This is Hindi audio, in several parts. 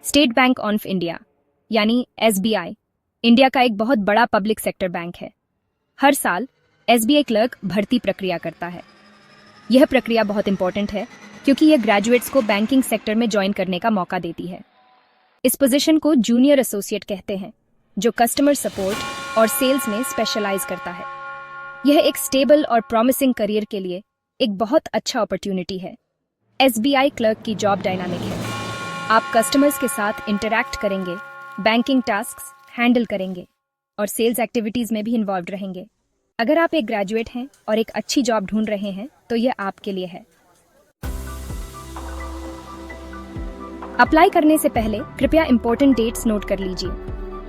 स्टेट बैंक ऑफ इंडिया यानी एसबीआई इंडिया का एक बहुत बड़ा पब्लिक सेक्टर बैंक है। हर साल एसबीआई क्लर्क भर्ती प्रक्रिया करता है। यह प्रक्रिया बहुत इंपॉर्टेंट है क्योंकि यह ग्रेजुएट्स को बैंकिंग सेक्टर में ज्वाइन करने का मौका देती है। इस पोजीशन को जूनियर एसोसिएट कहते हैं, जो कस्टमर सपोर्ट और सेल्स में स्पेशलाइज करता है। यह एक स्टेबल और प्रॉमिसिंग करियर के लिए एक बहुत अच्छा अपॉर्चुनिटी है। एसबीआई क्लर्क की जॉब डायनामिक है। आप कस्टमर्स के साथ इंटरैक्ट करेंगे, बैंकिंग टास्क्स हैंडल करेंगे और सेल्स एक्टिविटीज में भी इन्वॉल्व रहेंगे। अगर आप एक ग्रेजुएट हैं और एक अच्छी जॉब ढूंढ रहे हैं तो यह आपके लिए है। अप्लाई करने से पहले कृपया इंपॉर्टेंट डेट्स नोट कर लीजिए।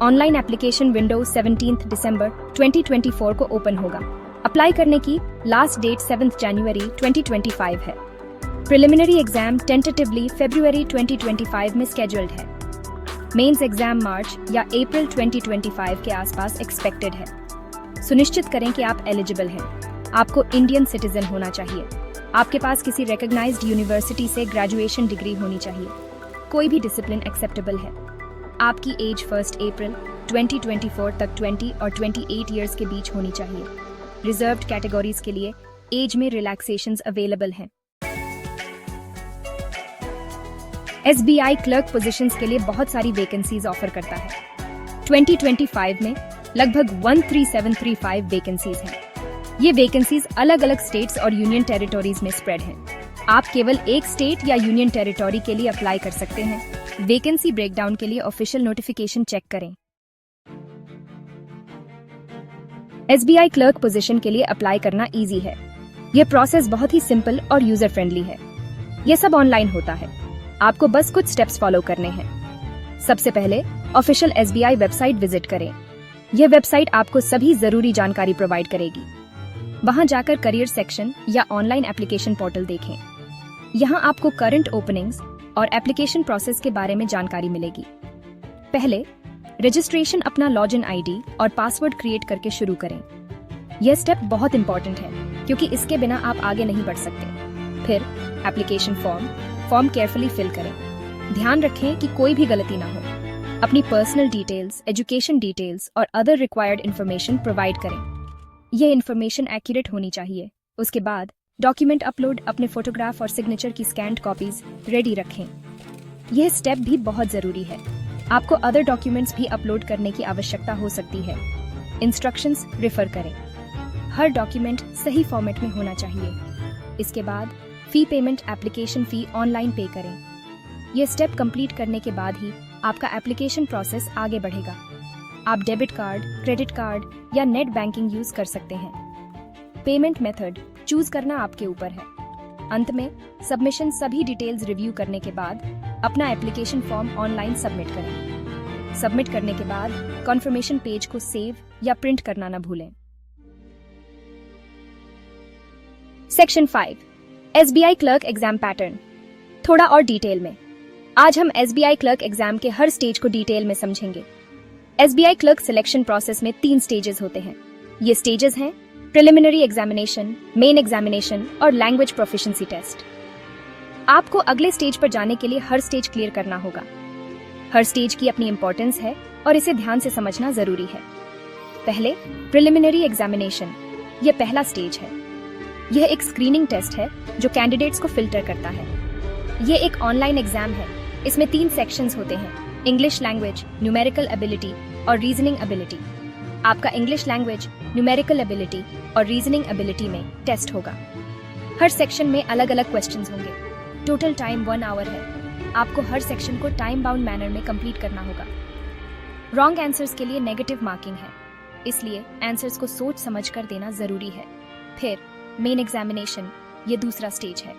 ऑनलाइन एप्लीकेशन विंडो 17 दिसंबर 2024 को ओपन होगा। अप्लाई करने की लास्ट डेट 7 जनवरी 2025 है। प्रिलिमिनरी एग्जाम टेंटेटिवली फरवरी 2025 में स्केड्यूल्ड है। मेंस एग्जाम मार्च या अप्रैल 2025 के आसपास एक्सपेक्टेड है। सुनिश्चित करें कि आप एलिजिबल हैं। आपको इंडियन सिटीजन होना चाहिए। आपके पास किसी रिकॉग्नाइज्ड यूनिवर्सिटी से ग्रेजुएशन डिग्री होनी चाहिए। कोई भी डिसिप्लिन एक्सेप्टेबल है। आपकी एज 1 अप्रैल 2024 तक 20 और 28 इयर्स के बीच होनी चाहिए। रिजर्व्ड कैटेगरीज के लिए एज में रिलैक्सेशंस अवेलेबल हैं। एसबीआई क्लर्क पोजीशंस के लिए बहुत सारी वैकेंसीज ऑफर करता है। 2025 में लगभग 13735 वैकेंसीज हैं। ये वैकेंसीज अलग अलग स्टेट्स और यूनियन टेरिटोरीज में स्प्रेड हैं। आप केवल एक स्टेट या यूनियन टेरिटोरी के लिए अप्लाई कर सकते हैं। वैकेंसी ब्रेकडाउन के लिए ऑफिशियल नोटिफिकेशन चेक करें। एसबीआई क्लर्क पोजीशन के लिए अप्लाई करना इजी है। यह प्रोसेस बहुत ही सिंपल और यूजर फ्रेंडली है। यह सब ऑनलाइन होता है। आपको बस कुछ स्टेप्स फॉलो करने हैं। सबसे पहले ऑफिशियल एसबीआई वेबसाइट विजिट करें। यह वेबसाइट आपको सभी जरूरी जानकारी प्रोवाइड करेगी। वहां जाकर करियर सेक्शन या ऑनलाइन एप्लीकेशन पोर्टल देखें। यहां आपको करंट ओपनिंग्स और एप्लीकेशन प्रोसेस के बारे में जानकारी मिलेगी। पहले रजिस्ट्रेशन अपना लॉगिन आईडी और पासवर्ड क्रिएट करके शुरू करें। यह स्टेप बहुत इंपॉर्टेंट है क्योंकि इसके बिना आप आगे नहीं बढ़ सकते। फिर एप्लीकेशन फॉर्म केयरफुली फिल करें। ध्यान रखें कि कोई भी गलती ना हो। अपनी पर्सनल डिटेल्स, एजुकेशन डिटेल्स और अदर रिक्वायर्ड इन्फॉर्मेशन प्रोवाइड करें। यह इन्फॉर्मेशन एक्यूरेट होनी चाहिए। उसके बाद डॉक्यूमेंट अपलोड, अपने फोटोग्राफ और सिग्नेचर की स्कैन्ड कॉपीज रेडी रखें। यह स्टेप भी बहुत जरूरी है। आपको अदर डॉक्यूमेंट्स भी अपलोड करने की आवश्यकता हो सकती है। इंस्ट्रक्शंस रेफर करें। हर डॉक्यूमेंट सही फॉर्मेट में होना चाहिए। इसके बाद fee payment, application fee online पे करें। यह स्टेप कंप्लीट करने के बाद ही आपका एप्लीकेशन प्रोसेस आगे बढ़ेगा। आप डेबिट कार्ड, क्रेडिट कार्ड या नेट बैंकिंग यूज कर सकते हैं। पेमेंट मेथड चूज करना आपके ऊपर है। अंत में सबमिशन सभी डिटेल्स रिव्यू करने के बाद अपना एप्लीकेशन फॉर्म ऑनलाइन सबमिट करें। सबमिट करने के बाद कॉन्फर्मेशन पेज को सेव या प्रिंट करना न भूलें। Section 5 SBI clerk exam pattern. थोड़ा और डिटेल में आज हम एसबीआई क्लर्क एग्जाम के हर स्टेज को डिटेल में समझेंगे। एसबीआई क्लर्क सिलेक्शन प्रोसेस में 3 स्टेजेस होते हैं। ये स्टेजेस हैं प्रिलिमिनरी एग्जामिनेशन, मेन एग्जामिनेशन और लैंग्वेज प्रोफिशिएंसी टेस्ट। आपको अगले स्टेज पर जाने के लिए हर स्टेज क्लियर करना होगा। हर स्टेज की अपनी इंपॉर्टेंस है और इसे ध्यान से समझना जरूरी है। पहले प्रिलिमिनरी एग्जामिनेशन, यह पहला स्टेज है। यह एक स्क्रीनिंग टेस्ट है जो कैंडिडेट्स को फिल्टर करता है। यह एक ऑनलाइन एग्जाम है। इसमें 3 सेक्शंस होते हैं: इंग्लिश लैंग्वेज, न्यूमेरिकल एबिलिटी और रीजनिंग एबिलिटी। आपका इंग्लिश लैंग्वेज, न्यूमेरिकल एबिलिटी और रीजनिंग एबिलिटी में टेस्ट होगा। हर सेक्शन में अलग अलग क्वेश्चंस होंगे। टोटल टाइम 1 आवर है। आपको हर सेक्शन को टाइम बाउंड मैनर में कंप्लीट करना होगा। रॉन्ग आंसर्स के लिए नेगेटिव मार्किंग है, इसलिए आंसर्स को सोच समझ कर देना जरूरी है। फिर मेन एग्जामिनेशन, ये दूसरा स्टेज है।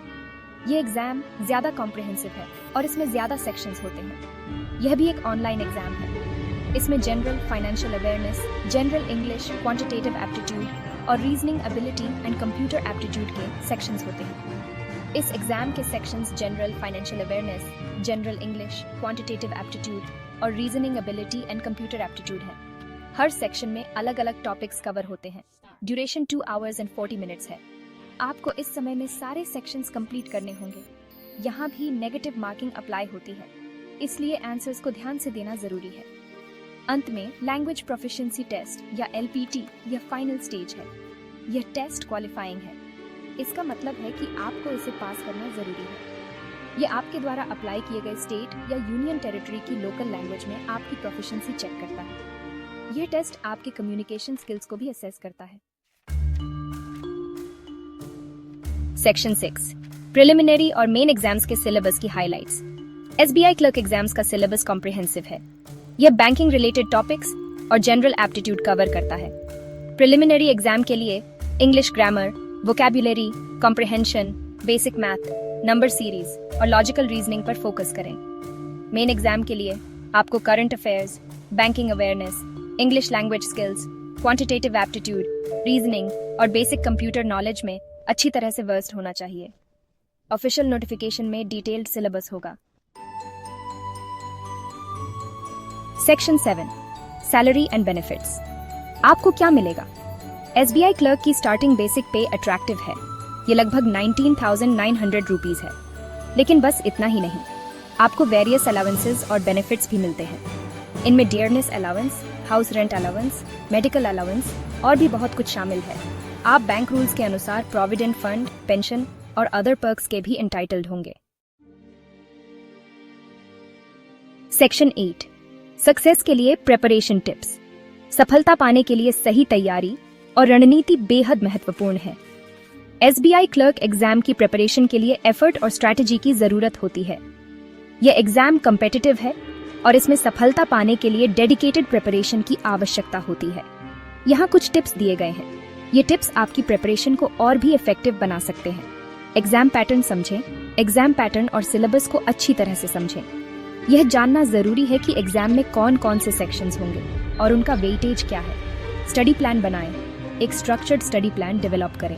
ये एग्जाम ज्यादा कॉम्प्रिहेंसिव है और इसमें ज्यादा सेक्शंस होते हैं। यह भी एक ऑनलाइन एग्जाम है। इसमें general financial awareness, general English, quantitative aptitude और reasoning ability and computer aptitude के सेक्शंस होते हैं। इस एग्जाम के sections general financial awareness, general English, quantitative aptitude और reasoning ability and computer aptitude है। हर सेक्शन में अलग अलग टॉपिक्स कवर होते हैं। ड्यूरेशन 2 आवर्स एंड 40 मिनट्स है। आपको इस समय में सारे सेक्शंस कंप्लीट करने होंगे। यहाँ भी नेगेटिव मार्किंग अप्लाई होती है। इसलिए आंसर्स को ध्यान से देना जरूरी है। अंत में लैंग्वेज प्रोफिशिएंसी टेस्ट या LPT यह फाइनल स्टेज है। यह टेस्ट क्वालिफाइंग है। इसका मतलब है कि आपको इसे पास करना जरूरी है। यह आपके द्वारा अप्लाई किए गए स्टेट या यूनियन टेरिटरी की लोकल लैंग्वेज में आपकी प्रोफिशिएंसी चेक करता है। यह टेस्ट आपके कम्युनिकेशन स्किल्स को भी असेस करता है। सेक्शन 6 प्रिलिमिनरी और मेन एग्जाम्स के सिलेबस की हाइलाइट्स। SBI क्लर्क एग्जाम्स का सिलेबस कॉम्प्रिहेंसिव है। यह बैंकिंग रिलेटेड टॉपिक्स और जनरल एप्टीट्यूड कवर करता है। प्रिलिमिनरी एग्जाम के लिए English grammar, vocabulary, comprehension, basic math, number series और लॉजिकल रीजनिंग पर फोकस करें। मेन एग्जाम के लिए आपको current affairs, banking awareness, English language skills, quantitative aptitude, reasoning और बेसिक कंप्यूटर नॉलेज में अच्छी तरह से वर्स्ड होना चाहिए। ऑफिशियल नोटिफिकेशन में डिटेल्ड सिलेबस होगा। Section 7 salary and benefits. आपको क्या मिलेगा? SBI क्लर्क की स्टार्टिंग बेसिक पे अट्रैक्टिव है। ये लगभग 19,900 रुपीस है। लेकिन बस इतना ही नहीं, आपको वेरियस अलाउंसेस और बेनिफिट्स भी मिलते हैं। इनमें dearness allowance, house rent allowance, medical allowance और भी बहुत कुछ शामिल है। आप बैंक रूल्स के अनुसार प्रोविडेंट फंड, पेंशन और अदर पर्क्स के भी एंटाइटल्ड होंगे। सेक्शन 8 सक्सेस के लिए प्रिपरेशन टिप्स। सफलता पाने के लिए सही तैयारी और रणनीति बेहद महत्वपूर्ण है। SBI क्लर्क एग्जाम की प्रिपरेशन के लिए एफर्ट और स्ट्रैटेजी की जरूरत होती है। यह एग्जाम कॉम्पिटिटिव है और इसमें सफलता पाने के लिए डेडिकेटेड प्रिपरेशन की आवश्यकता होती है। यहाँ कुछ टिप्स दिए गए हैं। ये टिप्स आपकी प्रिपरेशन को और भी इफेक्टिव बना सकते हैं। एग्जाम पैटर्न समझें। एग्जाम पैटर्न और सिलेबस को अच्छी तरह से समझें। यह जानना जरूरी है कि एग्जाम में कौन कौन से सेक्शंस होंगे और उनका वेटेज क्या है। स्टडी प्लान बनाएं। एक स्ट्रक्चर्ड स्टडी प्लान डेवलप करें।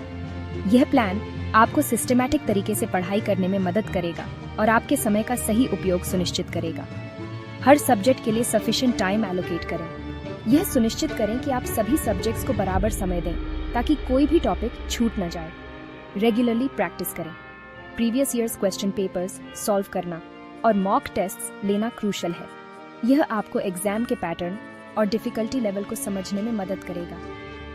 यह प्लान आपको सिस्टमैटिक तरीके से पढ़ाई करने में मदद करेगा और आपके समय का सही उपयोग सुनिश्चित करेगा। हर सब्जेक्ट के लिए सफिशिएंट टाइम एलोकेट करें। यह सुनिश्चित करें कि आप सभी सब्जेक्ट्स को बराबर समय दें ताकि कोई भी टॉपिक छूट न जाए। रेगुलरली प्रैक्टिस करें। Previous years question papers solve करना और मॉक टेस्ट्स लेना क्रूशल है। यह आपको एग्जाम के पैटर्न और डिफिकल्टी लेवल को समझने में मदद करेगा।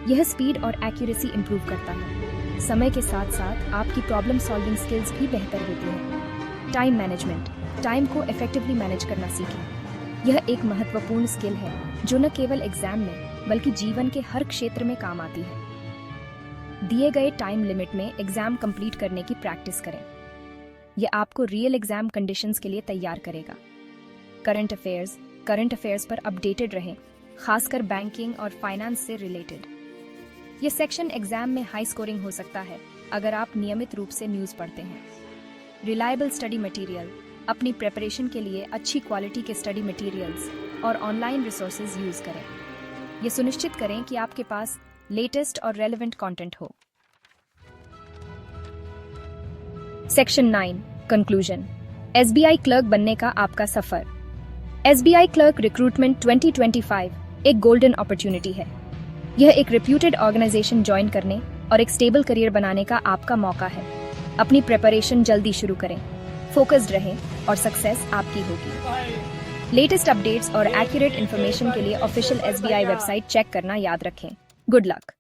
यह स्पीड और एक्यूरेसी इंप्रूव करता है। समय के साथ साथ आपकी प्रॉब्लम सॉल्विंग स्किल्स भी बेहतर होती हैं। Time management. टाइम को इफेक्टिवली मैनेज करना सीखें। यह एक महत्वपूर्ण स्किल है जो न केवल एग्जाम में बल्कि जीवन के हर क्षेत्र में काम आती है। दिए गए टाइम लिमिट में एग्जाम कंप्लीट करने की प्रैक्टिस करें। यह आपको रियल एग्जाम कंडीशंस के लिए तैयार करेगा। करंट अफेयर्स पर अपडेटेड रहें, खासकर बैंकिंग और फाइनेंस से रिलेटेड। यह सेक्शन एग्जाम में हाई स्कोरिंग हो सकता है अगर आप नियमित रूप से न्यूज़ पढ़ते हैं। Reliable study material. अपनी प्रिपरेशन के लिए अच्छी क्वालिटी के स्टडी मटेरियल्स और ऑनलाइन रिसोर्सेज यूज करें। यह सुनिश्चित करें कि आपके पास लेटेस्ट और रेलेवेंट कंटेंट हो। Section 9 conclusion. SBI क्लर्क बनने का आपका सफर। SBI क्लर्क रिक्रूटमेंट 2025 एक गोल्डन अपॉर्चुनिटी है। यह एक रेप्यूटेड ऑर्गेनाइजेशन ज्वाइन करने और एक स्टेबल करियर बनाने का आपका मौका है। अपनी प्रिपरेशन जल्दी शुरू करें, फोकस्ड रहें और सक्सेस आपकी होगी। लेटेस्ट अपडेट्स और एक्यूरेट इन्फॉर्मेशन के लिए ऑफिशियल SBI वेबसाइट चेक करना याद रखें। Good luck.